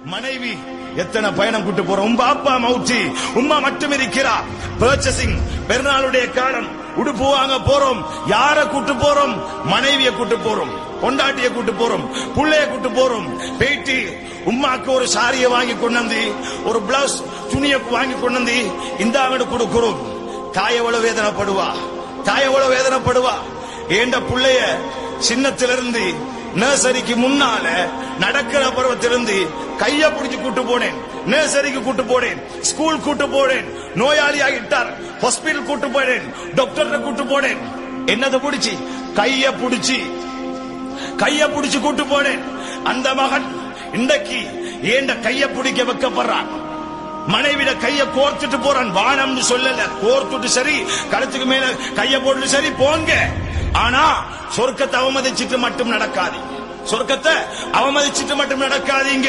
மனைவி எத்தனை பயணம் கூட்டு போறோம். உங்க அப்பா மவுச்சி உம்மா மட்டும் இருக்கிறா. பர்ச்சேசிங் பெருநாளுடைய காலம் உடுப்பு வாங்க போறோம். யார கூட்டு போறோம்? மனைவியை கூட்டு போறோம், கொண்டாட்டிய கூட்டு போறோம், புள்ளைய கூட்டு போறோம். பேட்டி உம்மாக்கு ஒரு சாரிய வாங்கி கொண்டு ஒரு பிளவுஸ் துணியை வாங்கி கொண்டு இந்த அவனு கொடுக்கிறோம். தாய் எவ்வளவு வேதனைப்படுவா, தாய் எவ்வளவு வேதனைப்படுவா. ஏண்ட புள்ளைய சின்னத்திலிருந்து நர்சரிக்கு முன்னால நடக்கிற பருவத்திலிருந்து கைய பிடிச்சு கூட்டு போனேன். நர்சரிக்கு கூட்டு போனேன், ஸ்கூல் கூட்டு போனேன், நோயாளி ஆகிட்டார் ஹாஸ்பிட்டல் கூட்டு போனேன், டாக்டர் கூட்டு போனேன். என்னது பிடிச்சி கைய பிடிச்சு கூட்டு போனேன். அந்த மகன் இன்றைக்கு ஏண்ட கைய பிடிக்க வைக்கப்படுறான். மனைவிட கைய கோர்த்துட்டு போறான். வானம்னு சொல்லல, கோர்த்துட்டு சரி, கழுத்துக்கு மேல கைய போட்டு சரி போங்க. ஆனா சொர்க்கத்தை அவமதிச்சிட்டு மட்டும் நடக்காது, சொர்க்கத்தை அவமதிச்சிட்டு மட்டும் நடக்காதீங்க.